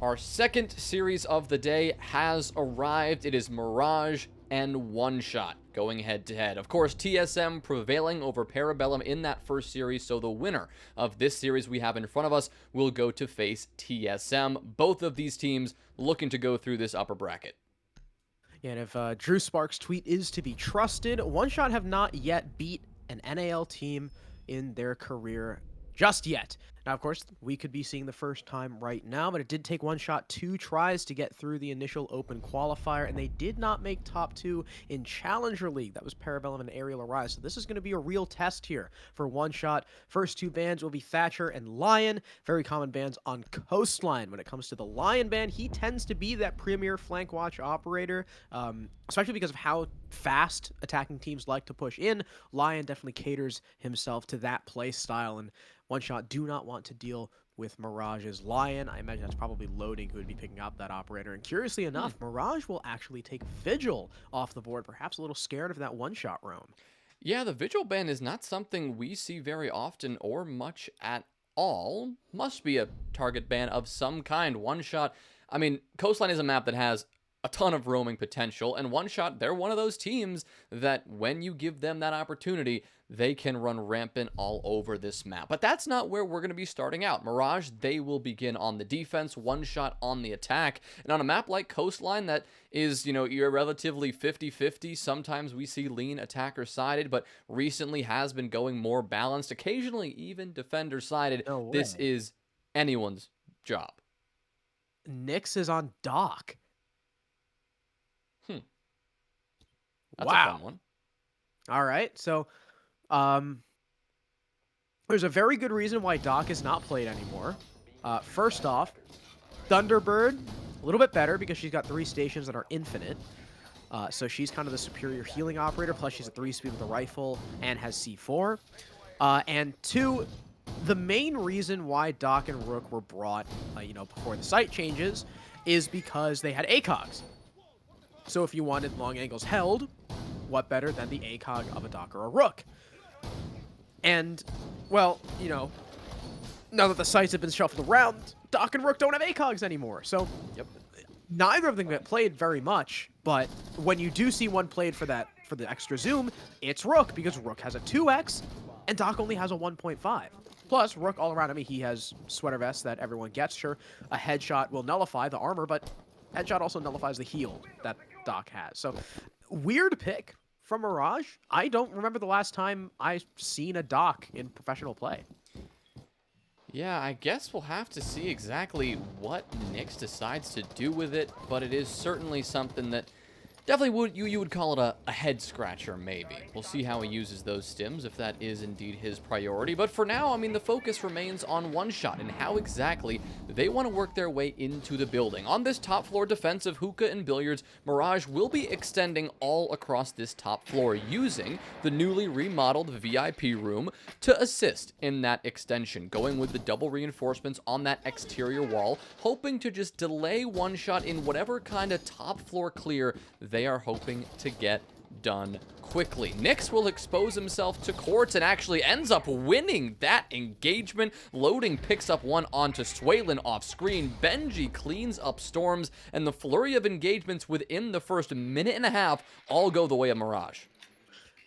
Our second series of the day has arrived. It is Mirage and One Shot going head to head. Of course, TSM prevailing over Parabellum in that first series, so the winner of this series we have in front of us will go to face TSM. Both of these teams looking to go through this upper bracket. Yeah, and if Drew Sparks' tweet is to be trusted, One Shot have not yet beat an NAL team in their career just yet. Now, of course, we could be seeing the first time right now, but it did take One Shot 2 tries to get through the initial open qualifier, and they did not make top 2 in Challenger League. That was Parabellum and Aerial Arise, so this is going to be a real test here for One Shot. First two bans will be Thatcher and Lion, very common bans on Coastline. When it comes to the Lion ban, he tends to be that premier flank watch operator, especially because of how fast attacking teams like to push in. Lion definitely caters himself to that play style, and One Shot do not want to deal with Mirage's Lion. I imagine that's probably Loading who would be picking up that operator. And curiously enough, Mirage will actually take Vigil off the board, perhaps a little scared of that One Shot roam. Yeah, the Vigil ban is not something we see very often or much at all. Must be a target ban of some kind. One Shot, I mean, Coastline is a map that has a ton of roaming potential, and One Shot, they're one of those teams that when you give them that opportunity, they can run rampant all over this map. But that's not where we're going to be starting out. Mirage, they will begin on the defense, One Shot on the attack. And on a map like Coastline that is, you're relatively 50-50, sometimes we see lean attacker-sided, but recently has been going more balanced, occasionally even defender-sided. No way. This is anyone's job. Nyx is on Dock. That's a fun one. All right, so there's a very good reason why Dock is not played anymore. First off, Thunderbird, a little bit better because she's got 3 stations that are infinite. So she's kind of the superior healing operator, plus she's at 3 speed with a rifle and has C4. And 2, the main reason why Dock and Rook were brought, before the site changes is because they had ACOGs. So if you wanted long angles held, what better than the ACOG of a Dock or a Rook? And, well, now that the sites have been shuffled around, Dock and Rook don't have ACOGs anymore. So, neither of them get played very much, but when you do see one played for the extra zoom, it's Rook, because Rook has a 2x, and Dock only has a 1.5. Plus, Rook all around, he has sweater vests that everyone gets. Sure, a headshot will nullify the armor, but headshot also nullifies the heal that Dock has. So, weird pick from Mirage. I don't remember the last time I've seen a Dock in professional play. Yeah, I guess we'll have to see exactly what Nyx decides to do with it, but it is certainly something that definitely you would call it a head scratcher, maybe. We'll see how he uses those stims, if that is indeed his priority. But for now, the focus remains on One Shot and how exactly they want to work their way into the building. On this top floor defensive hookah and billiards, Mirage will be extending all across this top floor using the newly remodeled VIP room to assist in that extension, going with the double reinforcements on that exterior wall, hoping to just delay One Shot in whatever kind of top floor clear they are hoping to get done quickly. Nyx will expose himself to Quartz and actually ends up winning that engagement. Loading picks up one onto Swaylin off screen. Benji cleans up Storms, and the flurry of engagements within the first minute and a half all go the way of Mirage.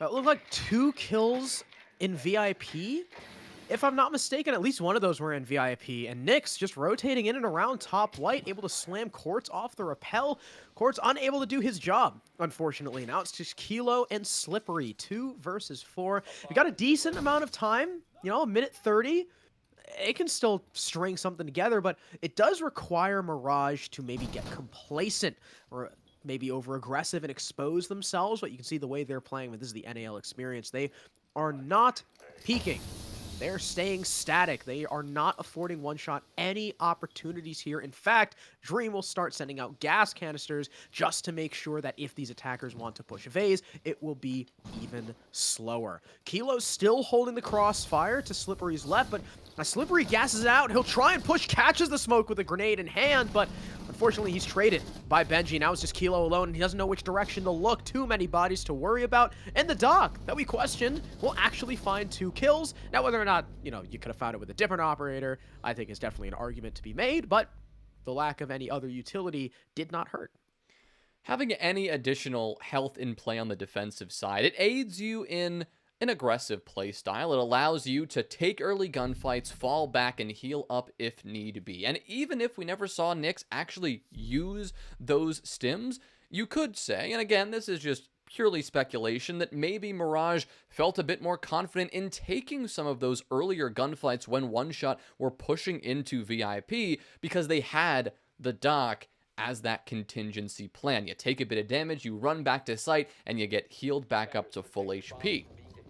It looked like 2 kills in VIP. If I'm not mistaken, at least one of those were in VIP. And Nyx just rotating in and around top white, able to slam Quartz off the rappel. Quartz unable to do his job, unfortunately. Now it's just Kilo and Slippery, 2 versus 4. We got a decent amount of time, a minute 30. It can still string something together, but it does require Mirage to maybe get complacent or maybe over-aggressive and expose themselves. But you can see the way they're playing, this is the NAL experience. They are not peaking. They're staying static. They are not affording One Shot any opportunities here. In fact, Dream will start sending out gas canisters just to make sure that if these attackers want to push Vase, it will be even slower. Kilo's still holding the crossfire to Slippery's left, but Slippery gasses it out. He'll try and push, catches the smoke with a grenade in hand, but unfortunately he's traded by Benji. Now it's just Kilo alone, and he doesn't know which direction to look. Too many bodies to worry about. And the Dock that we questioned will actually find 2 kills. Now, whether or not, you could have found it with a different operator, I think is definitely an argument to be made, but the lack of any other utility did not hurt. Having any additional health in play on the defensive side, it aids you in an aggressive play style. It allows you to take early gunfights, fall back, and heal up if need be. And even if we never saw Nyx actually use those stims, you could say, and again, this is just purely speculation, that maybe Mirage felt a bit more confident in taking some of those earlier gunfights when One Shot were pushing into VIP because they had the dock as that contingency plan. You take a bit of damage, you run back to site, and you get healed back up to full HP.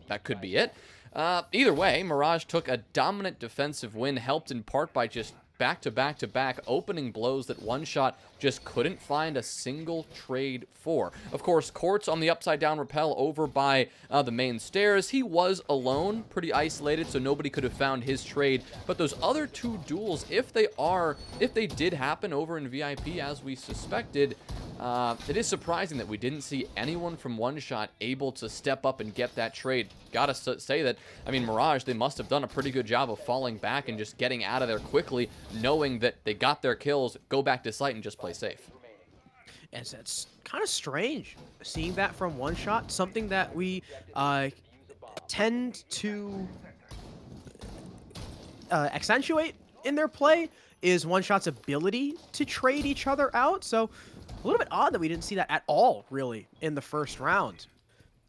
That could be it. Either way, Mirage took a dominant defensive win, helped in part by just back-to-back-to-back opening blows that One Shot just couldn't find a single trade for. Of course, Quartz on the upside-down rappel over by the main stairs. He was alone, pretty isolated, so nobody could have found his trade. But those other two duels, if they did happen over in VIP as we suspected, it is surprising that we didn't see anyone from One Shot able to step up and get that trade. Gotta say that, I mean, Mirage, they must have done a pretty good job of falling back and just getting out of there quickly, knowing that they got their kills, go back to site, and just play safe. And it's kind of strange seeing that from One Shot, something that we tend to accentuate in their play is One Shot's ability to trade each other out. So a little bit odd that we didn't see that at all, really, in the first round.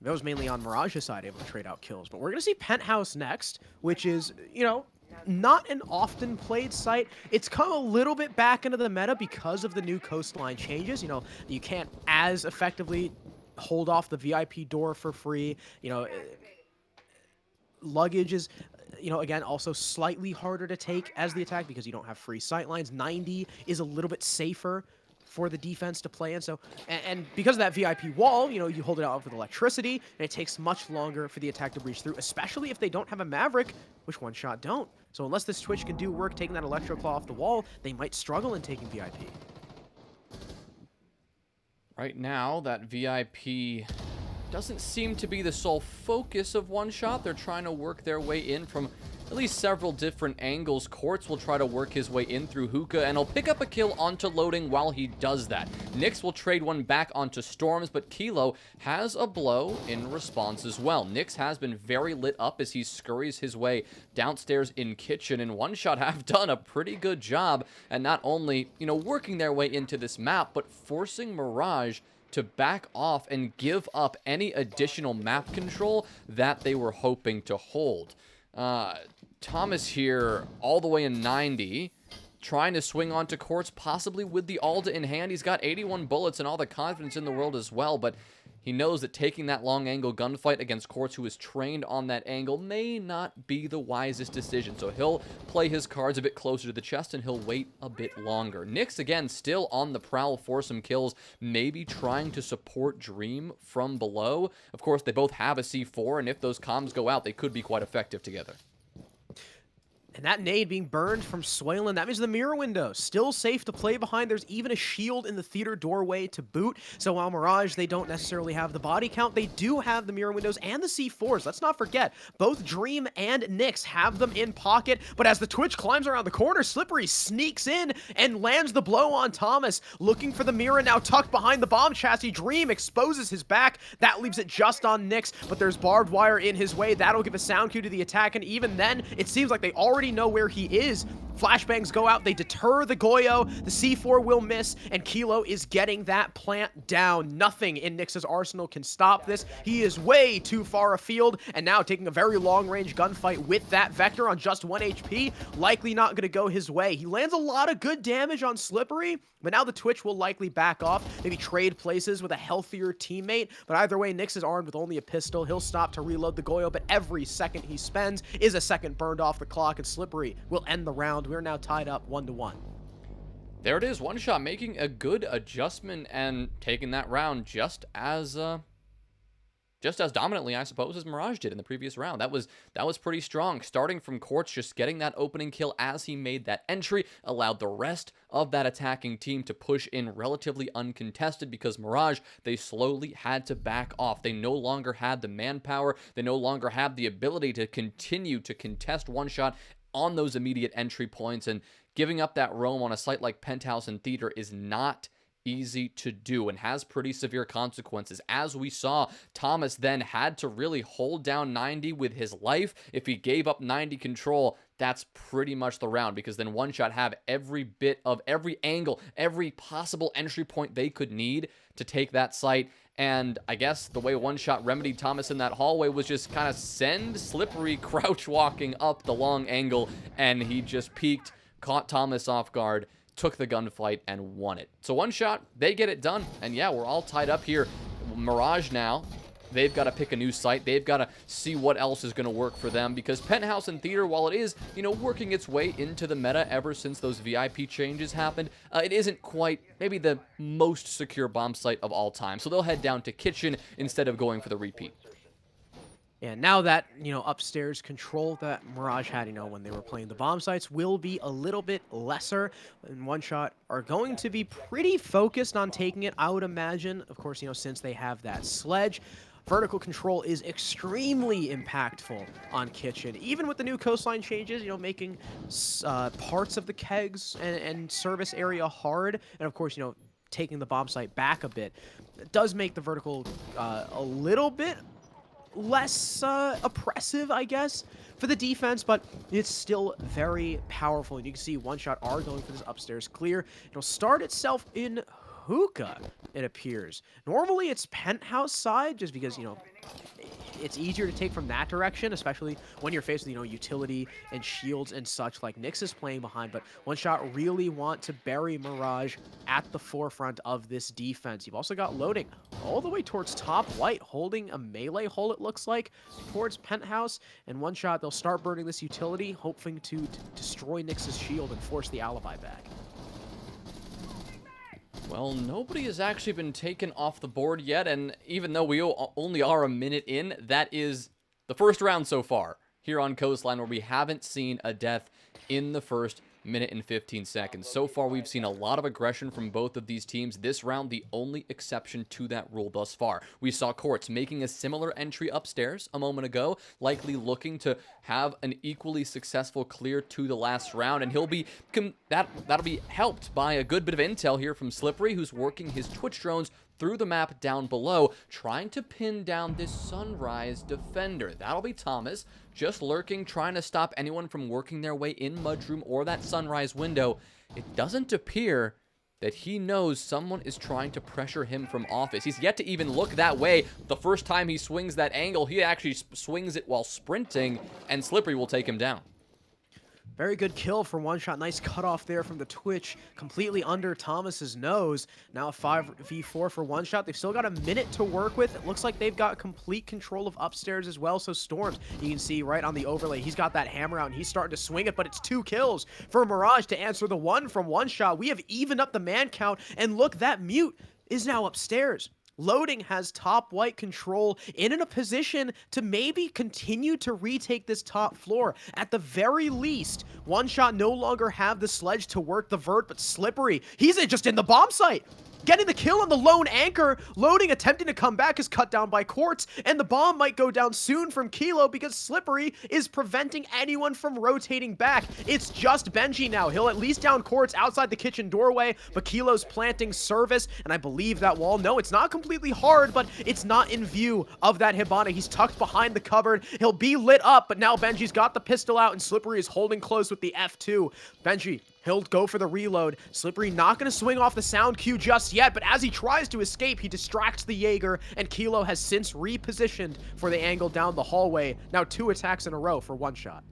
That was mainly on Mirage's side, able to trade out kills. But we're going to see Penthouse next, which is, you know, not an often played site. It's come a little bit back into the meta because of the new Coastline changes. You know, you can't as effectively hold off the VIP door for free. You know, luggage is, you know, again, also slightly harder to take as the attack because you don't have free sightlines. 90 is a little bit safer for the defense to play in. So, and because of that VIP wall, you know, you hold it out with electricity, and it takes much longer for the attack to breach through, especially if they don't have a Maverick, which One Shot don't. So unless this Twitch can do work taking that Electro Claw off the wall, they might struggle in taking VIP. Right now, that VIP doesn't seem to be the sole focus of One Shot. They're trying to work their way in from at least several different angles. Quartz will try to work his way in through Hookah, and he'll pick up a kill onto loading while he does that. Nyx will trade one back onto Storms, but Kilo has a blow in response as well. Nyx has been very lit up as he scurries his way downstairs in kitchen, and One Shot have done a pretty good job at not only, you know, working their way into this map, but forcing Mirage to back off and give up any additional map control that they were hoping to hold. Thomas here, all the way in 90, trying to swing onto Quartz, possibly with the Alda in hand. He's got 81 bullets and all the confidence in the world as well, but he knows that taking that long angle gunfight against Quartz, who is trained on that angle, may not be the wisest decision. So he'll play his cards a bit closer to the chest and he'll wait a bit longer. Nyx, again, still on the prowl for some kills, maybe trying to support Dream from below. Of course, they both have a C4, and if those comms go out, they could be quite effective together. And that nade being burned from Swaylin, that means the mirror window still safe to play behind. There's even a shield in the theater doorway to boot. So while Mirage, they don't necessarily have the body count, they do have the mirror windows and the C4s. Let's not forget, both Dream and Nyx have them in pocket. But as the Twitch climbs around the corner, Slippery sneaks in and lands the blow on Thomas. Looking for the mirror, now tucked behind the bomb chassis. Dream exposes his back. That leaves it just on Nyx, but there's barbed wire in his way. That'll give a sound cue to the attack, and even then, it seems like they already know where he is. Flashbangs go out, they deter the Goyo, the C4 will miss, and Kilo is getting that plant down. Nothing in Nyx's arsenal can stop this. He is way too far afield, and now taking a very long-range gunfight with that Vector on just 1 HP, likely not going to go his way. He lands a lot of good damage on Slippery, but now the Twitch will likely back off, maybe trade places with a healthier teammate, but either way, Nyx is armed with only a pistol. He'll stop to reload the Goyo, but every second he spends is a second burned off the clock, and Slippery will end the round. We're now tied up 1-1. There it is, One Shot making a good adjustment and taking that round just as dominantly, I suppose, as Mirage did in the previous round. That was pretty strong. Starting from Quartz, just getting that opening kill as he made that entry, allowed the rest of that attacking team to push in relatively uncontested because Mirage, they slowly had to back off. They no longer had the manpower. They no longer had the ability to continue to contest One Shot on those immediate entry points, and giving up that roam on a site like Penthouse and Theater is not easy to do and has pretty severe consequences. As we saw, Thomas then had to really hold down 90 with his life. If he gave up 90 control, that's pretty much the round, because then One Shot have every bit of every angle, every possible entry point they could need to take that site. And I guess the way One Shot remedied Thomas in that hallway was just kind of send Slippery crouch walking up the long angle, and he just peeked, caught Thomas off guard, took the gunfight, and won it. So One Shot, they get it done. And yeah, we're all tied up here. Mirage now, they've got to pick a new site. They've got to see what else is going to work for them, because Penthouse and Theater, while it is, working its way into the meta ever since those VIP changes happened, it isn't quite maybe the most secure bomb site of all time. So they'll head down to Kitchen instead of going for the repeat. And now that, upstairs control that Mirage had, when they were playing the bomb sites will be a little bit lesser. And One Shot are going to be pretty focused on taking it, I would imagine. Of course, since they have that sledge. Vertical control is extremely impactful on Kitchen. Even with the new Coastline changes, making parts of the kegs and service area hard. And of course, taking the bomb site back a bit. It does make the vertical a little bit less oppressive, I guess, for the defense, but it's still very powerful. And you can see One Shot are going for this upstairs clear. It'll start itself in hookah, it appears. Normally it's Penthouse side, just because, it's easier to take from that direction, especially when you're faced with, utility and shields and such like Nyx is playing behind. But One Shot really want to bury Mirage at the forefront of this defense. You've also got loading all the way towards top white, holding a melee hole, it looks like, towards Penthouse. And One Shot, they'll start burning this utility, hoping to destroy Nyx's shield and force the alibi back. Well, nobody has actually been taken off the board yet, and even though we only are a minute in, that is the first round so far here on Coastline, where we haven't seen a death in the first minute and 15 seconds. So far, we've seen a lot of aggression from both of these teams. This round, the only exception to that rule thus far. We saw Quartz making a similar entry upstairs a moment ago, likely looking to have an equally successful clear to the last round, and he'll be that'll be helped by a good bit of intel here from Slippery, who's working his Twitch drones through the map down below, trying to pin down this Sunrise defender. That'll be Thomas, just lurking, trying to stop anyone from working their way in Mudroom or that Sunrise window. It doesn't appear that he knows someone is trying to pressure him from office. He's yet to even look that way. The first time he swings that angle, he actually swings it while sprinting, and Slippery will take him down. Very good kill for One Shot. Nice cutoff there from the Twitch, completely under Thomas's nose. Now a 5v4 for One Shot. They've still got a minute to work with. It looks like they've got complete control of upstairs as well. So Storms, you can see right on the overlay, he's got that hammer out and he's starting to swing it, but it's 2 kills for Mirage to answer the 1 from One Shot. We have evened up the man count, and look, that mute is now upstairs. Loading has top white control in a position to maybe continue to retake this top floor. At the very least, One Shot no longer have the sledge to work the vert, but Slippery, he's just in the bomb site. Getting the kill on the lone anchor. Loading attempting to come back is cut down by Quartz, and the bomb might go down soon from Kilo because Slippery is preventing anyone from rotating back. It's just Benji now. He'll at least down Quartz outside the kitchen doorway, but Kilo's planting service, and I believe that wall. No, it's not completely hard, but it's not in view of that Hibana. He's tucked behind the cupboard. He'll be lit up, but now Benji's got the pistol out, and Slippery is holding close with the F2. Benji, he'll go for the reload. Slippery not going to swing off the sound cue just yet, but as he tries to escape, he distracts the Jaeger, and Kilo has since repositioned for the angle down the hallway. Now 2 attacks in a row for One Shot.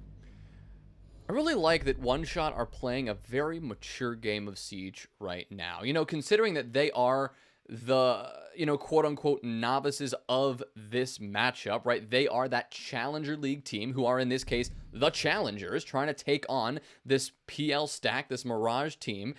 I really like that One Shot are playing a very mature game of Siege right now. Considering that they are the, quote-unquote novices of this matchup, right? They are that Challenger League team who are, in this case, the Challengers, trying to take on this PL stack, this Mirage team.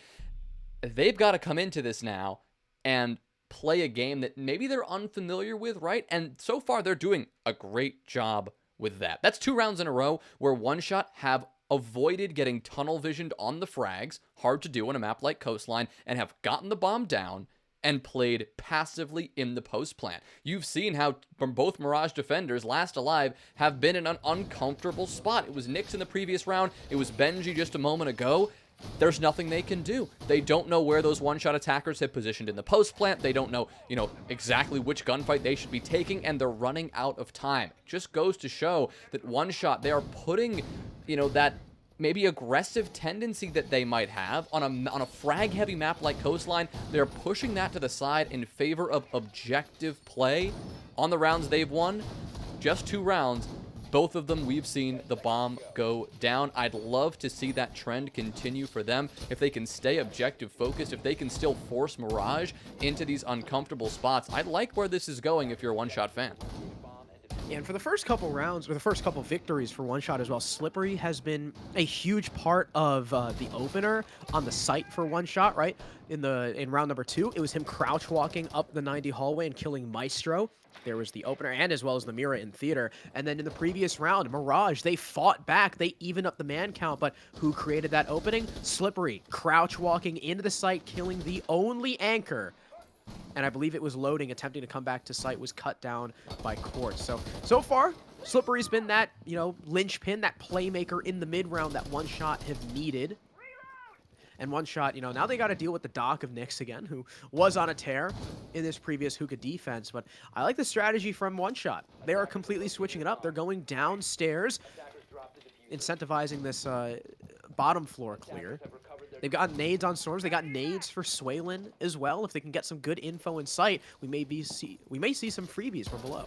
They've got to come into this now and play a game that maybe they're unfamiliar with, right? And so far, they're doing a great job with that. That's 2 rounds in a row where One Shot have avoided getting tunnel visioned on the frags, hard to do on a map like Coastline, and have gotten the bomb down. and played passively in the post plant. You've seen how both Mirage defenders, last alive, have been in an uncomfortable spot. It was Nyx in the previous round. It was Benji just a moment ago. There's nothing they can do. They don't know where those one-shot attackers have positioned in the post plant. They don't know, exactly which gunfight they should be taking, and they're running out of time. It just goes to show that one shot, they are putting, that maybe aggressive tendency that they might have on a frag-heavy map like Coastline. They're pushing that to the side in favor of objective play on the rounds they've won. Just 2 rounds. Both of them, we've seen the bomb go down. I'd love to see that trend continue for them. If they can stay objective focused, if they can still force Mirage into these uncomfortable spots, I'd like where this is going if you're a one-shot fan. And for the first couple rounds, or the first couple victories for One Shot as well, Slippery has been a huge part of the opener on the site for One Shot, right? In round number 2, it was him crouch walking up the 90 hallway and killing Maestro. There was the opener and as well as the Mira in theater. And then in the previous round, Mirage, they fought back. They evened up the man count, but who created that opening? Slippery, crouch walking into the site, killing the only anchor. And I believe it was loading, attempting to come back to site, was cut down by Quartz. So far, Slippery's been that, linchpin, that playmaker in the mid-round that One Shot have needed. And One Shot, now they got to deal with the Doc of Nyx again, who was on a tear in this previous Hookah defense. But I like the strategy from One Shot. They are completely switching it up. They're going downstairs, incentivizing this bottom floor clear. They've got nades on Storms. They got nades for Swaylin as well. If they can get some good info in sight, we may see some freebies from below.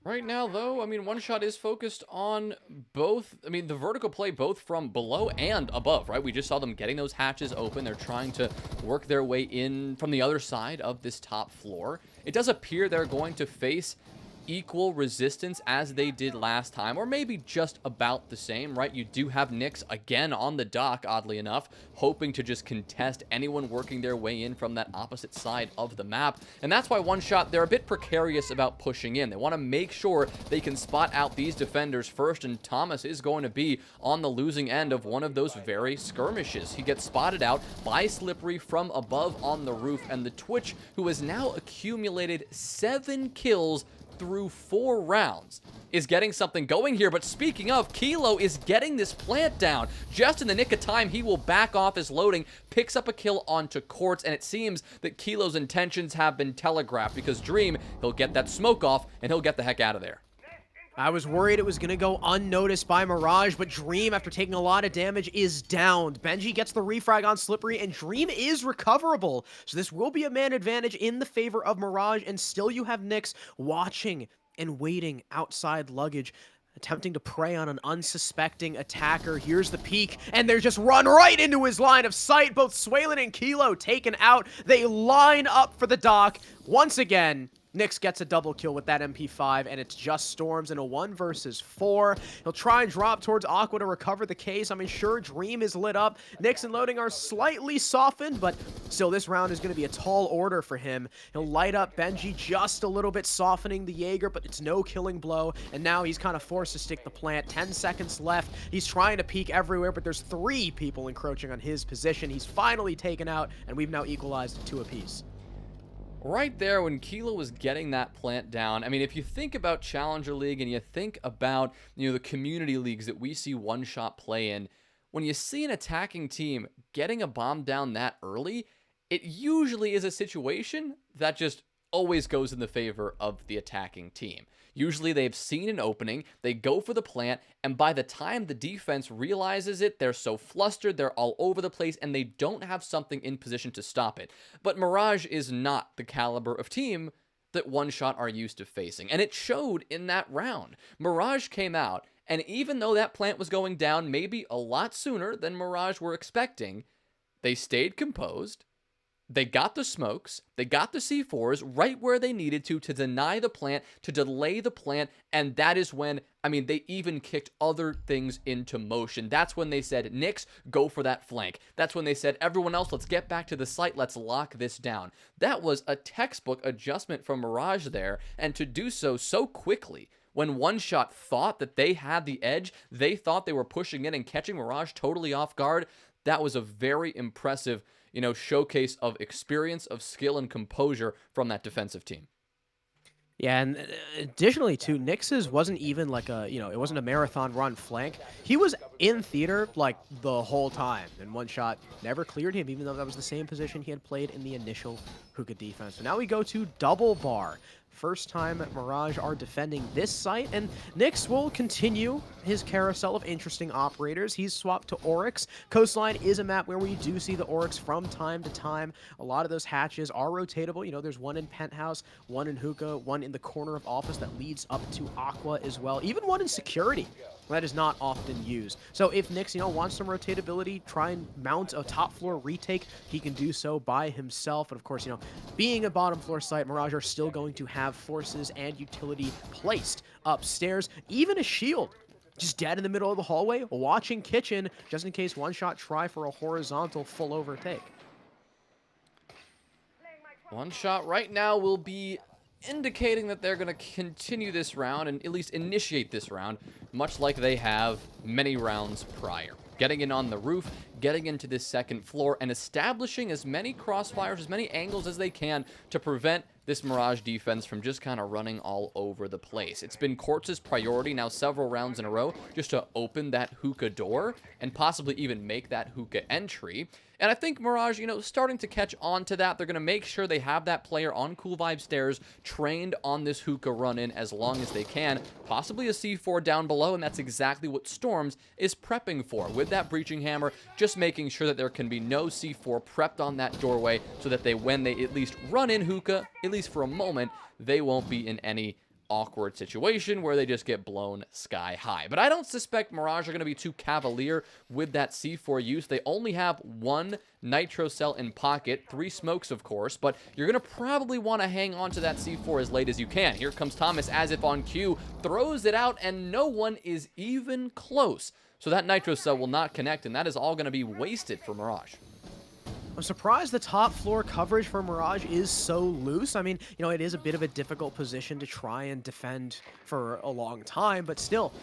Right now, though, One Shot is focused on both, the vertical play both from below and above, right? We just saw them getting those hatches open. They're trying to work their way in from the other side of this top floor. It does appear they're going to face equal resistance as they did last time, or maybe just about the same, right? You do have Nyx again on the dock, oddly enough, hoping to just contest anyone working their way in from that opposite side of the map. And that's why One Shot, they're a bit precarious about pushing in. They want to make sure they can spot out these defenders first, and Thomas is going to be on the losing end of one of those very skirmishes. He gets spotted out by Slippery from above on the roof, and the Twitch, who has now accumulated 7 kills through 4 rounds, is getting something going here. But speaking of, Kilo is getting this plant down. Just in the nick of time, he will back off his loading, picks up a kill onto Quartz, and it seems that Kilo's intentions have been telegraphed, because Dream, he'll get that smoke off, and he'll get the heck out of there. I was worried it was going to go unnoticed by Mirage, but Dream, after taking a lot of damage, is downed. Benji gets the refrag on Slippery, and Dream is recoverable. So this will be a man advantage in the favor of Mirage, and still you have Nyx watching and waiting outside luggage, attempting to prey on an unsuspecting attacker. Here's the peek, and they're just run right into his line of sight. Both Swaylin and Kilo taken out. They line up for the dock. Once again, Nyx gets a double kill with that MP5, and it's just Storms in a 1 versus 4. He'll try and drop towards Aqua to recover the case. Sure, Dream is lit up. Nyx and loading are slightly softened, but still, this round is going to be a tall order for him. He'll light up Benji just a little bit, softening the Jaeger, but it's no killing blow, and now he's kind of forced to stick the plant. 10 seconds left. He's trying to peek everywhere, but there's 3 people encroaching on his position. He's finally taken out, and we've now equalized to 2 apiece. Right there, when Kilo was getting that plant down, if you think about Challenger League and you think about, the community leagues that we see One Shot play in, when you see an attacking team getting a bomb down that early, it usually is a situation that just always goes in the favor of the attacking team. Usually they've seen an opening, they go for the plant, and by the time the defense realizes it, they're so flustered, they're all over the place, and they don't have something in position to stop it. But Mirage is not the caliber of team that One Shot are used to facing, and it showed in that round. Mirage came out, and even though that plant was going down maybe a lot sooner than Mirage were expecting, they stayed composed. They got the smokes, they got the C4s right where they needed to deny the plant, to delay the plant, and that is when, they even kicked other things into motion. That's when they said, Nyx, go for that flank. That's when they said, everyone else, let's get back to the site, let's lock this down. That was a textbook adjustment from Mirage there, and to do so quickly. When One Shot thought that they had the edge, they thought they were pushing in and catching Mirage totally off guard. That was a very impressive, showcase of experience, of skill, and composure from that defensive team. Yeah, and additionally too, Nix's wasn't even like it wasn't a marathon run flank. He was in theater like the whole time, and one shot never cleared him, even though that was the same position he had played in the initial hookah defense. So now we go to double bar. First time Mirage are defending this site, and Nyx will continue his carousel of interesting operators. He's swapped to Oryx. Coastline is a map where we do see the Oryx from time to time. A lot of those hatches are rotatable. There's one in Penthouse, one in Hookah, one in the corner of Office that leads up to Aqua as well, even one in Security. That is not often used. So if Nyx, wants some rotatability, try and mount a top floor retake, he can do so by himself. But of course, being a bottom floor site, Mirage are still going to have forces and utility placed upstairs, even a shield. Just dead in the middle of the hallway, watching Kitchen, just in case one shot try for a horizontal full overtake. One shot right now will be indicating that they're going to continue this round and at least initiate this round, much like they have many rounds prior. Getting in on the roof, getting into this second floor, and establishing as many crossfires, as many angles as they can to prevent this Mirage defense from just kind of running all over the place. It's been Quartz's priority now several rounds in a row just to open that hookah door and possibly even make that hookah entry. And I think Mirage, starting to catch on to that. They're going to make sure they have that player on Cool Vibe stairs trained on this hookah run-in as long as they can. Possibly a C4 down below, and that's exactly what Storms is prepping for. With that breaching hammer, just making sure that there can be no C4 prepped on that doorway so that when they at least run in hookah, at least for a moment, they won't be in any awkward situation where they just get blown sky high. But I don't suspect Mirage are going to be too cavalier with that C4 use. They only have one nitro cell in pocket, 3 smokes of course, but you're going to probably want to hang on to that C4 as late as you can. Here comes Thomas as if on cue, throws it out, and no one is even close. So that nitro cell will not connect, and that is all going to be wasted for Mirage. I'm surprised the top floor coverage for Mirage is so loose. I mean, it is a bit of a difficult position to try and defend for a long time, but still,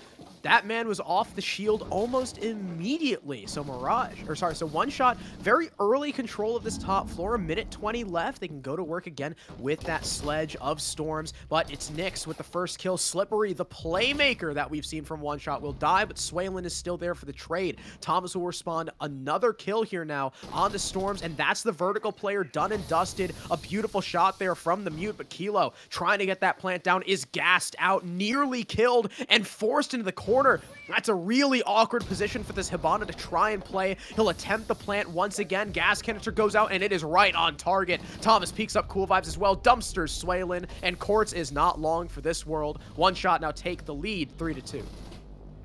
that man was off the shield almost immediately. So one shot, very early control of this top floor, a minute 20 left. They can go to work again with that sledge of Storms, but it's Nyx with the first kill. Slippery, the playmaker that we've seen from one shot, will die, but Swaylin is still there for the trade. Thomas will respond another kill here now on the Storms, and that's the vertical player done and dusted. A beautiful shot there from the mute, but Kilo trying to get that plant down is gassed out, nearly killed, and forced into the corner. That's a really awkward position for this Hibana to try and play. He'll attempt the plant once again. Gas canister goes out, and it is right on target. Thomas peeks up Cool Vibes as well. Dumpsters Swaylin, and Quartz is not long for this world. One shot now take the lead, 3-2.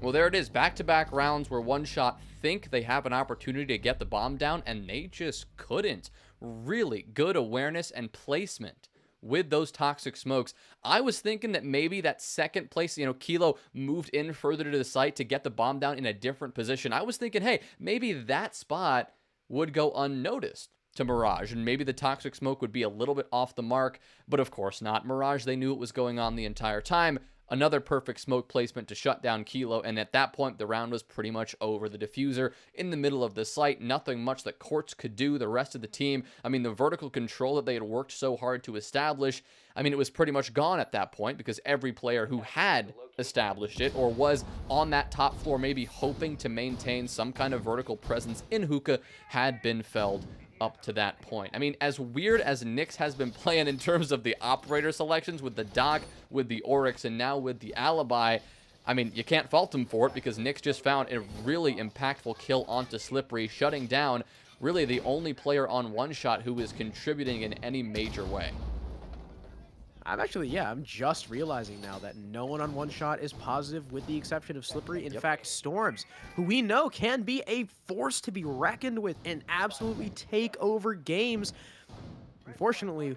Well, there it is. Back-to-back rounds where one shot think they have an opportunity to get the bomb down, and they just couldn't. Really good awareness and placement with those toxic smokes. I was thinking that maybe that second place, Kilo moved in further to the site to get the bomb down in a different position. I was thinking, hey, maybe that spot would go unnoticed to Mirage, and maybe the toxic smoke would be a little bit off the mark, but of course not. Mirage, they knew it was going on the entire time. Another perfect smoke placement to shut down Kilo, and at that point, the round was pretty much over. The diffuser in the middle of the site, nothing much that Quartz could do. The rest of the team, the vertical control that they had worked so hard to establish, it was pretty much gone at that point because every player who had established it or was on that top floor maybe hoping to maintain some kind of vertical presence in hookah had been felled up to that point. As weird as Nyx has been playing in terms of the operator selections with the Doc, with the Oryx, and now with the Alibi, you can't fault him for it because Nyx just found a really impactful kill onto Slippery, shutting down really the only player on one shot who is contributing in any major way. I'm just realizing now that no one on one shot is positive with the exception of Slippery. In fact, Storms, who we know can be a force to be reckoned with and absolutely take over games. Unfortunately,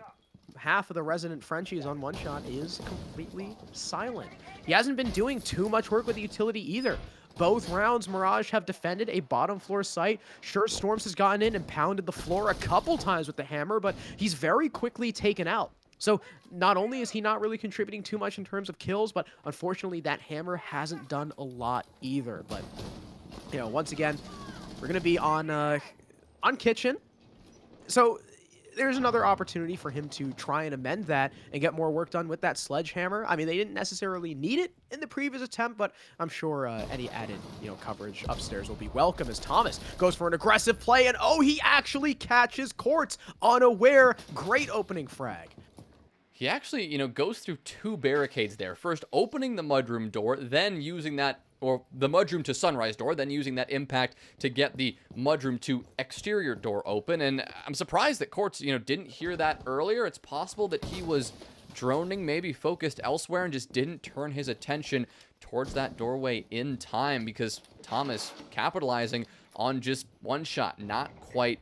half of the resident Frenchies on one shot is completely silent. He hasn't been doing too much work with the utility either. Both rounds, Mirage have defended a bottom floor site. Sure, Storms has gotten in and pounded the floor a couple times with the hammer, but he's very quickly taken out. So not only is he not really contributing too much in terms of kills, but unfortunately that hammer hasn't done a lot either. But, once again, we're going to be on Kitchen. So there's another opportunity for him to try and amend that and get more work done with that sledgehammer. I mean, they didn't necessarily need it in the previous attempt, but I'm sure any added, coverage upstairs will be welcome as Thomas goes for an aggressive play, and oh, he actually catches Quartz unaware. Great opening frag. He actually, goes through 2 barricades there. First, opening the mudroom door, then using that, or the mudroom to sunrise door, then using that impact to get the mudroom to exterior door open. And I'm surprised that Quartz, didn't hear that earlier. It's possible that he was droning, maybe focused elsewhere, and just didn't turn his attention towards that doorway in time, because Thomas capitalizing on just one shot, not quite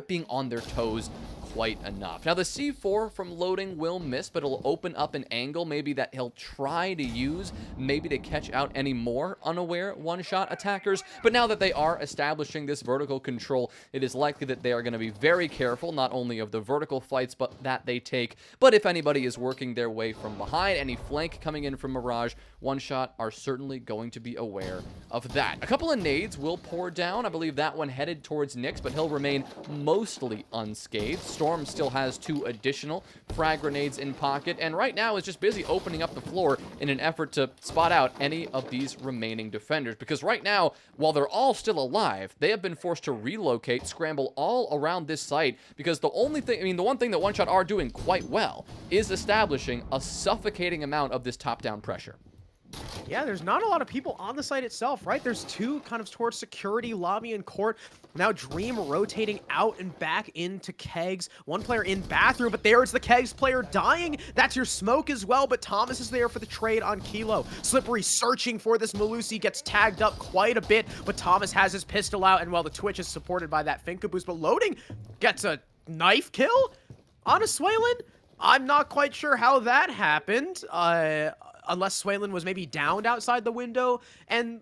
being on their toes quite enough. Now, the C4 from loading will miss, but it'll open up an angle maybe that he'll try to use, maybe to catch out any more unaware one-shot attackers. But now that they are establishing this vertical control, it is likely that they are going to be very careful, not only of the vertical fights but that they take, but if anybody is working their way from behind, any flank coming in from Mirage, one-shot are certainly going to be aware of that. A couple of nades will pour down. I believe that one headed towards Nyx, but he'll remain mostly unscathed. Storm still has 2 additional frag grenades in pocket, and right now is just busy opening up the floor in an effort to spot out any of these remaining defenders, because right now, while they're all still alive, they have been forced to relocate, scramble all around this site, because the one thing that one-shot are doing quite well is establishing a suffocating amount of this top-down pressure. Yeah, there's not a lot of people on the site itself, right? There's 2 kind of towards security, lobby, and court. Now Dream rotating out and back into Kegs. 1 player in bathroom, but there is the Kegs player dying. That's your smoke as well, but Thomas is there for the trade on Kilo. Slippery searching for this Malusi, gets tagged up quite a bit, but Thomas has his pistol out, and while the Twitch is supported by that Finka boost, but loading gets a knife kill on a Swaylin? I'm not quite sure how that happened. Unless Swaylin was maybe downed outside the window and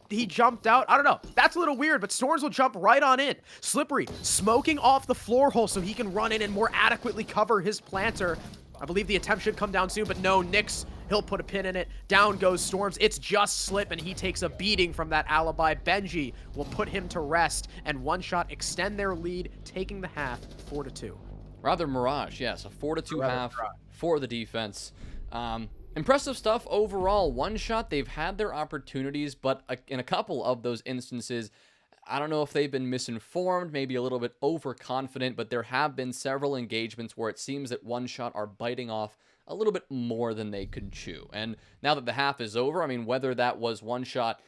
he jumped out. I don't know. That's a little weird, but Storms will jump right on in. Slippery smoking off the floor hole so he can run in and more adequately cover his planter. I believe the attempt should come down soon, but no, Nyx, he'll put a pin in it. Down goes Storms. It's just Slip, and he takes a beating from that alibi. Benji will put him to rest, and one-shot extend their lead, taking the half 4-2. Rather Mirage, yes. A 4-2 half for the defense. Impressive stuff overall. One-shot, they've had their opportunities, but in a couple of those instances, I don't know if they've been misinformed, maybe a little bit overconfident, but there have been several engagements where it seems that one-shot are biting off a little bit more than they could chew. And now that the half is over, I mean, whether that was one-shot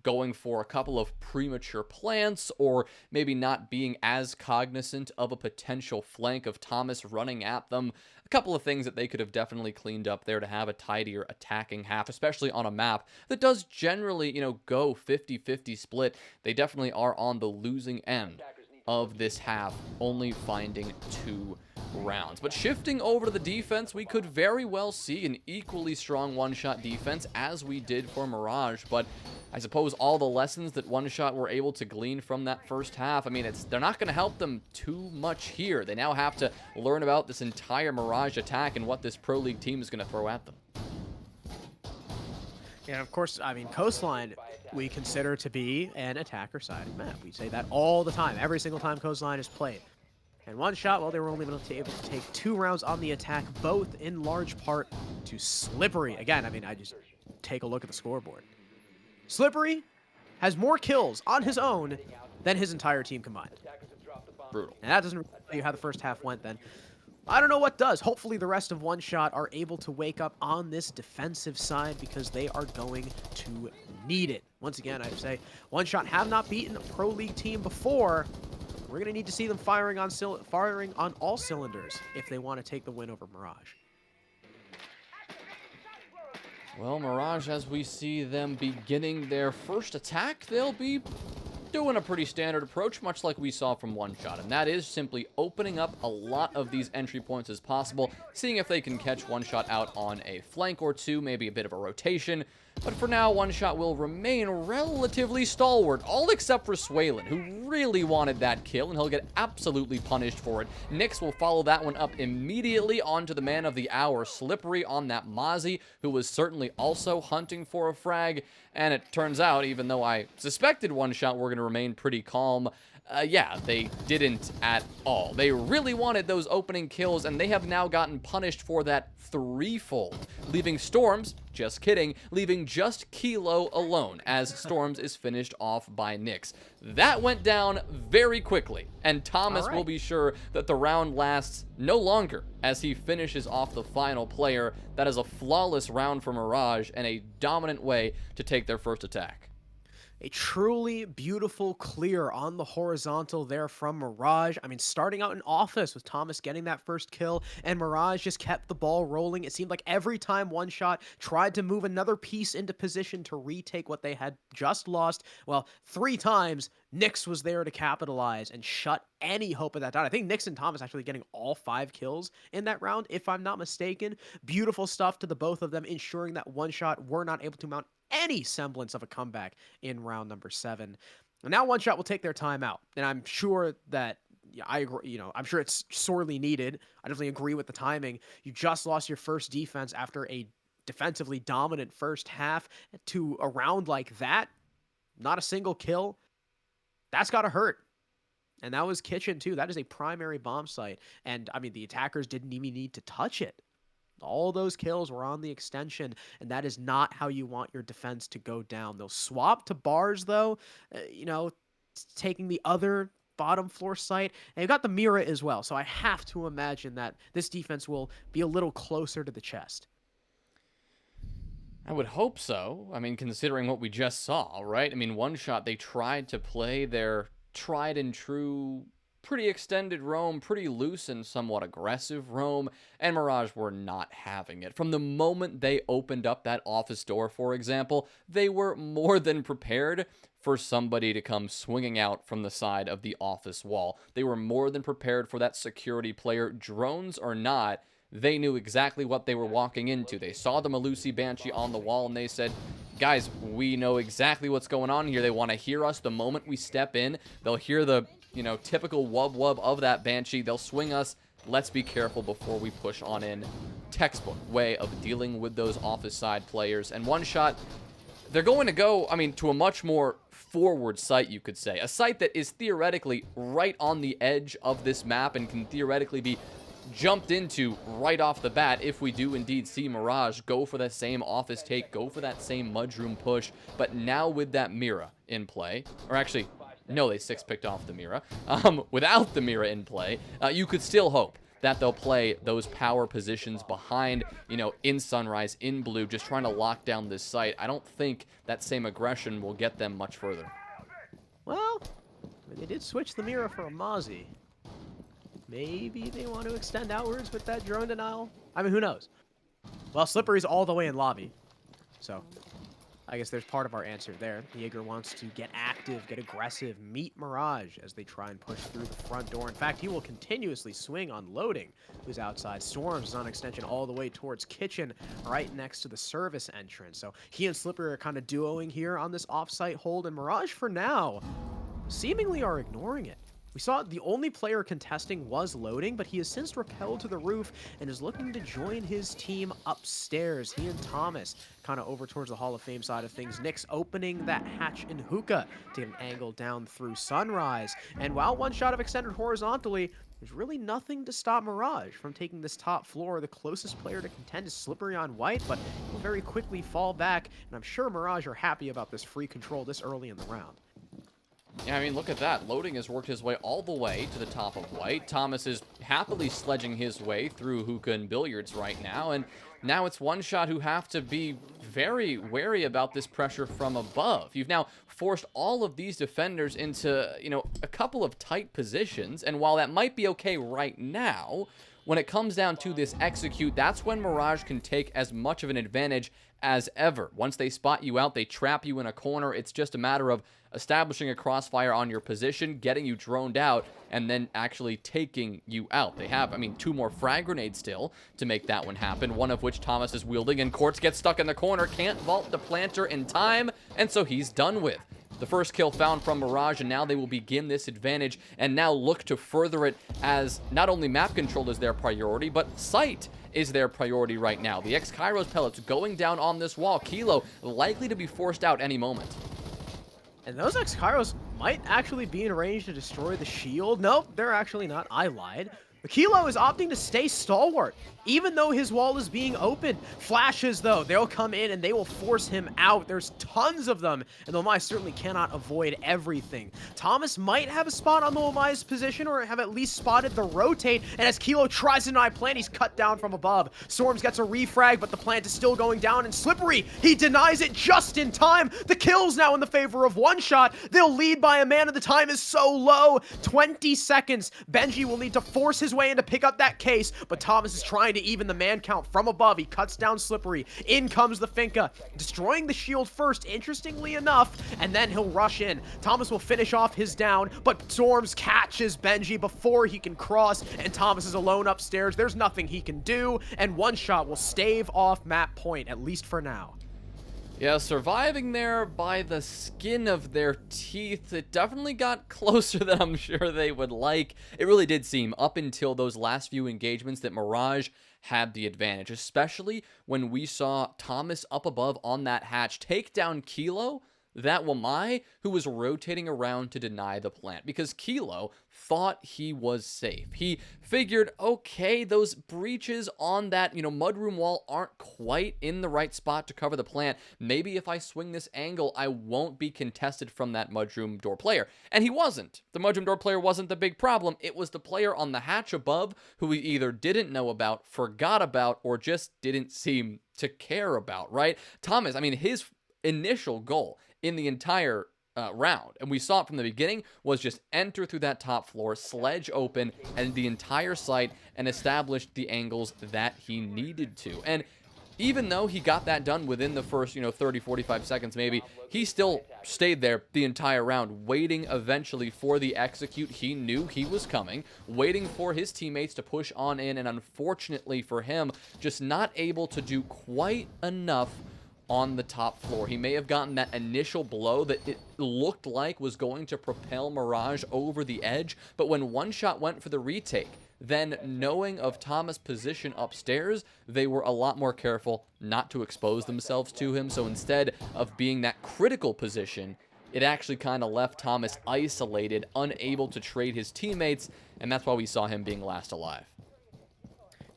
going for a couple of premature plants, or maybe not being as cognizant of a potential flank of Thomas running at them. A couple of things that they could have definitely cleaned up there to have a tidier attacking half, especially on a map that does generally, go 50-50 split. They definitely are on the losing end of this half, only finding 2 rounds. But shifting over to the defense, we could very well see an equally strong one-shot defense as we did for Mirage, but I suppose all the lessons that one-shot were able to glean from that first half, I mean, they're not going to help them too much here. They now have to learn about this entire Mirage attack and what this Pro League team is going to throw at them. And of course, I mean, Coastline, we consider to be an attacker side map. We say that all the time, every single time Coastline is played. And one-shot, well, they were only able to take 2 rounds on the attack, both in large part to Slippery. Again, I mean, I just take a look at the scoreboard. Slippery has more kills on his own than his entire team combined. Brutal. And that doesn't really tell you how the first half went then. I don't know what does. Hopefully the rest of one-shot are able to wake up on this defensive side, because they are going to need it. Once again, I say one-shot have not beaten a Pro League team before. We're going to need to see them firing on all cylinders if they want to take the win over Mirage. Well, Mirage, as we see them beginning their first attack, they'll be doing a pretty standard approach, much like we saw from one-shot, and that is simply opening up a lot of these entry points as possible, seeing if they can catch one-shot out on a flank or 2, maybe a bit of a rotation. But for now, one-shot will remain relatively stalwart, all except for Swaylin, who really wanted that kill, and he'll get absolutely punished for it. Nyx will follow that one up immediately onto the man of the hour, Slippery, on that Mozzie, who was certainly also hunting for a frag. And it turns out, even though I suspected one-shot were going to remain pretty calm, Yeah, they didn't at all. They really wanted those opening kills, and they have now gotten punished for that threefold, leaving Storms, just kidding, leaving just Kilo alone as Storms is finished off by Nyx. That went down very quickly, and Thomas will be sure that the round lasts no longer as he finishes off the final player. That is a flawless round for Mirage and a dominant way to take their first attack. A truly beautiful clear on the horizontal there from Mirage. I mean, starting out in Office with Thomas getting that first kill, and Mirage just kept the ball rolling. It seemed like every time One Shot tried to move another piece into position to retake what they had just lost, well, 3 times, Nyx was there to capitalize and shut any hope of that down. I think Nyx and Thomas actually getting all 5 kills in that round, if I'm not mistaken. Beautiful stuff to the both of them, ensuring that One Shot were not able to mount any semblance of a comeback in round number 7. And now One Shot will take their time out. And I'm sure that, yeah, I agree, I'm sure it's sorely needed. I definitely agree with the timing. You just lost your first defense after a defensively dominant first half to a round like that. Not a single kill. That's got to hurt. And that was Kitchen too. That is a primary bomb site. And I mean, the attackers didn't even need to touch it. All those kills were on the extension, and that is not how you want your defense to go down. They'll swap to bars, though, taking the other bottom floor site. And you've got the Mira as well, so I have to imagine that this defense will be a little closer to the chest. I would hope so. I mean, considering what we just saw, right? I mean, One Shot, they tried to play their tried and true pretty extended roam, pretty loose and somewhat aggressive roam, and Mirage were not having it. From the moment they opened up that office door, for example, they were more than prepared for somebody to come swinging out from the side of the office wall. They were more than prepared for that security player, drones or not. They knew exactly what they were walking into. They saw the Malusi Banshee on the wall, and they said, guys, we know exactly what's going on here. They want to hear us the moment we step in. They'll hear the typical wub-wub of that Banshee. They'll swing us. Let's be careful before we push on in. Textbook way of dealing with those office side players. And One Shot, they're going to go, I mean, to a much more forward site, you could say. A site that is theoretically right on the edge of this map and can theoretically be jumped into right off the bat if we do indeed see Mirage go for that same office take, go for that same mudroom push. But now with that Mira in play, or actually, no, they 6-picked off the Mira. Without the Mira in play, you could still hope that they'll play those power positions behind, in Sunrise, in blue, just trying to lock down this site. I don't think that same aggression will get them much further. Well, they did switch the Mira for a Mozzie. Maybe they want to extend outwards with that drone denial? I mean, who knows? Well, Slippery's all the way in lobby, so I guess there's part of our answer there. Jaeger wants to get active, get aggressive, meet Mirage as they try and push through the front door. In fact, he will continuously swing on loading, who's outside. Storms is on extension all the way towards Kitchen, right next to the service entrance. So he and Slippery are kind of duoing here on this offsite hold, and Mirage, for now, seemingly are ignoring it. We saw the only player contesting was loading, but he has since rappelled to the roof and is looking to join his team upstairs. He and Thomas kind of over towards the Hall of Fame side of things. Nyx opening that hatch in Hookah to get an angle down through Sunrise. And while One Shot have extended horizontally, there's really nothing to stop Mirage from taking this top floor. The closest player to contend is Slippery on white, but will very quickly fall back. And I'm sure Mirage are happy about this free control this early in the round. Yeah, I mean, look at that. Loading has worked his way all the way to the top of white. Thomas is happily sledging his way through Hookah and Billiards right now, and now it's One Shot who have to be very wary about this pressure from above. You've now forced all of these defenders into, a couple of tight positions, and while that might be okay right now, when it comes down to this execute, that's when Mirage can take as much of an advantage as ever. Once they spot you out, they trap you in a corner. It's just a matter of establishing a crossfire on your position, getting you droned out, and then actually taking you out. They have, 2 more frag grenades still to make that one happen, one of which Thomas is wielding, and Quartz gets stuck in the corner, can't vault the planter in time, and so he's done with. The first kill found from Mirage, and now they will begin this advantage and now look to further it as not only map control is their priority, but sight is their priority right now. The X-Kairos pellets going down on this wall. Kilo likely to be forced out any moment. And those X-Kairos might actually be in range to destroy the shield. Nope, they're actually not. I lied. The Kilo is opting to stay stalwart, even though his wall is being opened. Flashes, though, they'll come in and they will force him out. There's tons of them, and the Lomai certainly cannot avoid everything. Thomas might have a spot on the Lomai's position, or have at least spotted the rotate, and as Kilo tries to deny plant, he's cut down from above. Storms gets a refrag, but the plant is still going down, and Slippery, he denies it just in time. The kill's now in the favor of One Shot. They'll lead by a man, and the time is so low. 20 seconds. Benji will need to force his way in to pick up that case, but Thomas is trying to even the man count from above. He cuts down Slippery. In comes the Finka, destroying the shield first, interestingly enough, and then he'll rush in. Thomas will finish off his down, but Storms catches Benji before he can cross, and Thomas is alone upstairs. There's nothing he can do, and One Shot will stave off map point, at least for now. Yeah, surviving there by the skin of their teeth, it definitely got closer than I'm sure they would like. It really did seem, up until those last few engagements, that Mirage had the advantage, especially when we saw Thomas up above on that hatch take down Kilo, that Wamai, who was rotating around to deny the plant, because Kilo thought he was safe. He figured, okay, those breaches on that, mudroom wall aren't quite in the right spot to cover the plant. Maybe if I swing this angle, I won't be contested from that mudroom door player. And he wasn't. The mudroom door player wasn't the big problem. It was the player on the hatch above who he either didn't know about, forgot about, or just didn't seem to care about, right? Thomas, his initial goal in the entire round, and we saw it from the beginning, was just enter through that top floor, sledge open and the entire site, and establish the angles that he needed to. And even though he got that done within the first 30 45 seconds maybe, he still stayed there the entire round, waiting eventually for the execute. He knew he was coming, waiting for his teammates to push on in, and unfortunately for him, just not able to do quite enough on the top floor. He may have gotten that initial blow that it looked like was going to propel Mirage over the edge, but when One Shot went for the retake, then knowing of Thomas' position upstairs, they were a lot more careful not to expose themselves to him. So instead of being that critical position, it actually kind of left Thomas isolated, unable to trade his teammates, and that's why we saw him being last alive.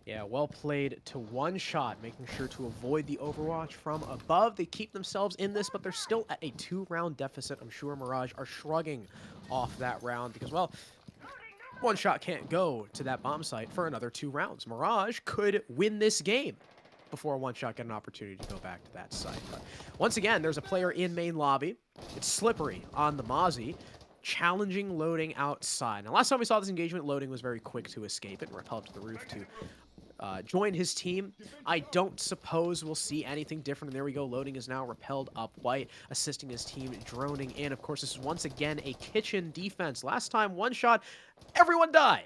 Yeah, well played to One Shot, making sure to avoid the overwatch from above. They keep themselves in this, but they're still at a 2-round deficit. I'm sure Mirage are shrugging off that round because, well, One Shot can't go to that bomb site for another 2 rounds. Mirage could win this game before One Shot get an opportunity to go back to that site. But once again, there's a player in main lobby. It's Slippery on the Mozzie, challenging loading outside. Now, last time we saw this engagement, loading was very quick to escape it and rappel up to the roof to join his team. I don't suppose we'll see anything different. And there we go. Loading is now repelled up white, assisting his team droning in. Of course, this is once again a kitchen defense. Last time, One Shot, everyone died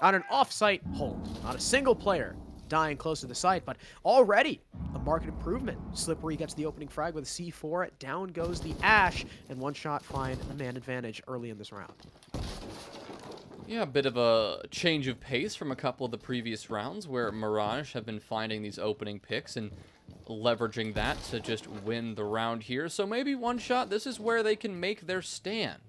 on an off-site hold. Not a single player dying close to the site, but already a market improvement. Slippery gets the opening frag with a C4. Down goes the Ash, and One Shot find the man advantage early in this round. Yeah, a bit of a change of pace from a couple of the previous rounds where Mirage have been finding these opening picks and leveraging that to just win the round here. So maybe One Shot, this is where they can make their stand.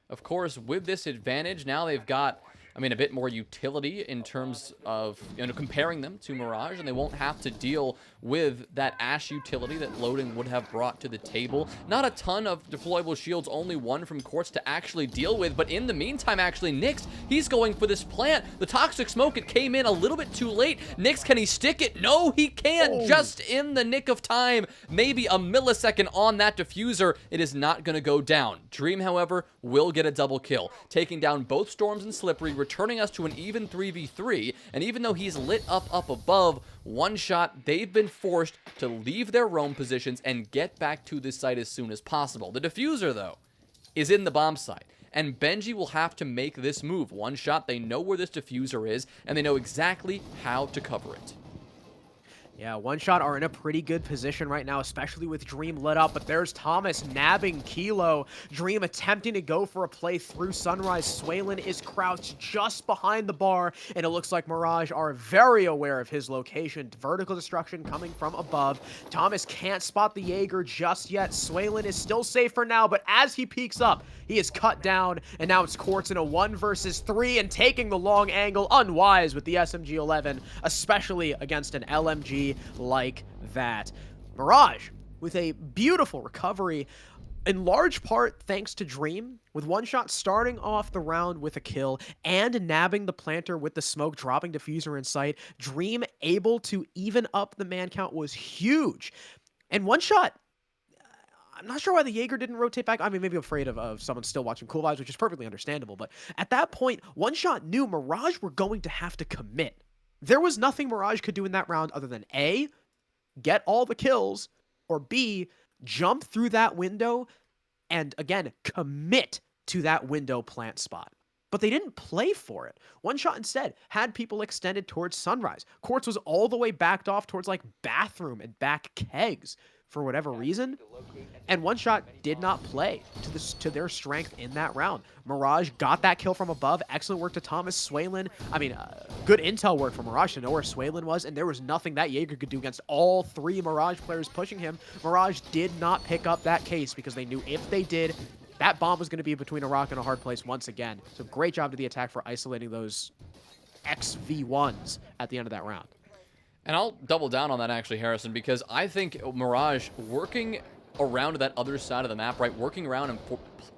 Of course, with this advantage, now they've got, a bit more utility in terms of, comparing them to Mirage, and they won't have to deal with that Ash utility that loading would have brought to the table. Not a ton of deployable shields, only one from Quartz to actually deal with, but in the meantime, actually, Nyx, he's going for this plant. The toxic smoke, it came in a little bit too late. Nyx, can he stick it? No, he can't. Oh. Just in the nick of time, maybe a millisecond on that diffuser. It is not going to go down. Dream, however, will get a double kill, taking down both Storms and Slippery, returning us to an even 3v3, and even though he's lit up above, One Shot, they've been forced to leave their roam positions and get back to this site as soon as possible. The diffuser, though, is in the bomb site, and Benji will have to make this move. One Shot, they know where this diffuser is, and they know exactly how to cover it. Yeah, One Shot are in a pretty good position right now, especially with Dream lit up, but there's Thomas nabbing Kilo. Dream attempting to go for a play through Sunrise. Swaylin is crouched just behind the bar, and it looks like Mirage are very aware of his location. Vertical destruction coming from above. Thomas can't spot the Jaeger just yet. Swaylin is still safe for now, but as he peeks up, he is cut down, and now it's Quartz in a 1 versus 3 and taking the long angle. Unwise with the SMG-11, especially against an LMG like that. Mirage with a beautiful recovery, in large part thanks to Dream, with One Shot starting off the round with a kill and nabbing the planter with the smoke, dropping diffuser in sight. Dream able to even up the man count was huge. And One Shot, I'm not sure why the Jaeger didn't rotate back. I mean, maybe afraid of someone still watching Cool Vibes, which is perfectly understandable. But at that point, One Shot knew Mirage were going to have to commit. There was nothing Mirage could do in that round other than A, get all the kills, or B, jump through that window and, again, commit to that window plant spot. But they didn't play for it. One Shot instead had people extended towards Sunrise. Quartz was all the way backed off towards, like, bathroom and back kegs for whatever reason. And One Shot did not play to their strength in that round. Mirage got that kill from above. Excellent work to Thomas. Swaylin, I mean, good intel work from Mirage to know where Swaylin was, and there was nothing that Jaeger could do against all 3 Mirage players pushing him. Mirage did not pick up that case because they knew if they did, that bomb was going to be between a rock and a hard place once again. So great job to the attack for isolating those XV1s at the end of that round. And I'll double down on that, actually, Harrison, because I think Mirage working around that other side of the map, right, working around and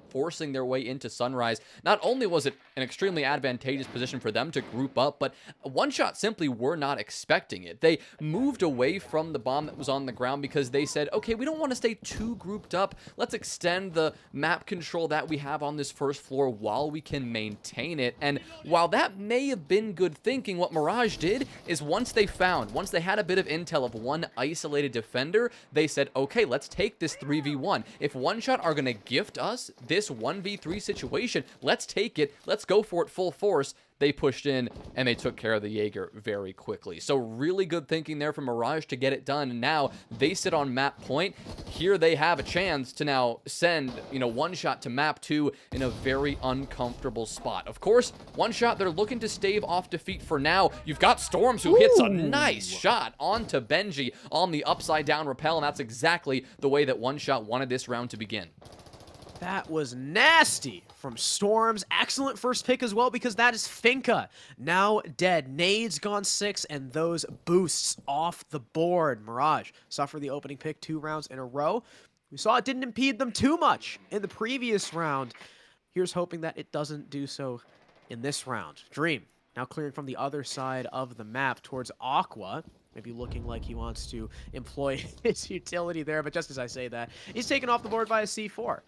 forcing their way into Sunrise, not only was it an extremely advantageous position for them to group up, but One Shot simply were not expecting it. They moved away from the bomb that was on the ground because they said, okay, we don't want to stay too grouped up. Let's extend the map control that we have on this first floor while we can maintain it. And while that may have been good thinking, what Mirage did is once they had a bit of intel of one isolated defender, they said, okay, let's take this 3v1. If One Shot are going to gift us this 1v3 situation, let's take it. Let's go for it full force. They pushed in, and they took care of the Jaeger very quickly. So really good thinking there from Mirage to get it done. And now they sit on map point. Here they have a chance to now send, One Shot to map 2 in a very uncomfortable spot. Of course, One Shot, they're looking to stave off defeat for now. You've got Storms who hits a nice shot onto Benji on the upside down rappel, and that's exactly the way that One Shot wanted this round to begin. That was nasty from Storms. Excellent first pick as well, because that is Finka now dead. Nades gone 6, and those boosts off the board. Mirage suffered the opening pick 2 rounds in a row. We saw it didn't impede them too much in the previous round. Here's hoping that it doesn't do so in this round. Dream now clearing from the other side of the map towards Aqua. Maybe looking like he wants to employ his utility there, but just as I say that, he's taken off the board by a C4.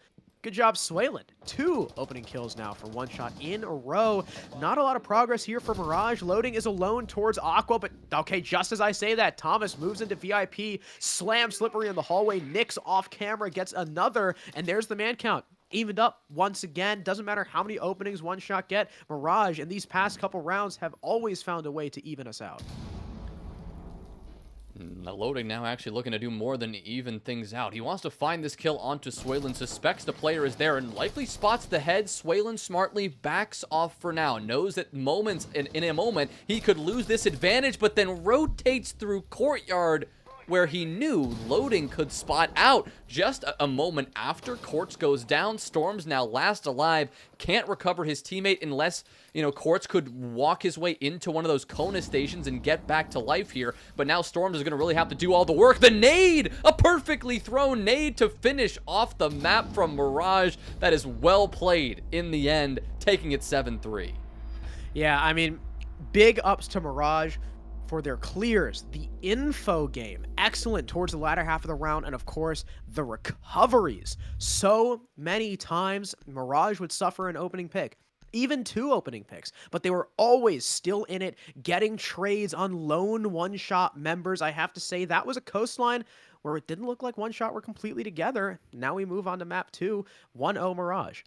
Good job, Swaylin. 2 opening kills now for One Shot in a row. Not a lot of progress here for Mirage. Loading is alone towards Aqua, but okay, just as I say that, Thomas moves into VIP, slams Slippery in the hallway, Nyx off camera, gets another, and there's the man count. Evened up once again. Doesn't matter how many openings One Shot get. Mirage in these past couple rounds have always found a way to even us out. Loading now actually looking to do more than even things out. He wants to find this kill onto Swaylin, suspects the player is there, and likely spots the head. Swaylin smartly backs off for now. Knows that in a moment he could lose this advantage, but then rotates through courtyard where he knew Loading could spot out. Just a moment after, Quartz goes down. Storms now last alive. Can't recover his teammate unless, Quartz could walk his way into one of those Kona stations and get back to life here. But now Storms is going to really have to do all the work. The nade! A perfectly thrown nade to finish off the map from Mirage. That is well played in the end, taking it 7-3. Yeah, I mean, big ups to Mirage for their clears. The info game, excellent towards the latter half of the round, and of course, the recoveries. So many times, Mirage would suffer an opening pick, even 2 opening picks, but they were always still in it, getting trades on lone One Shot members. I have to say, that was a Coastline where it didn't look like One Shot were completely together. Now we move on to map 2, 1-0 Mirage.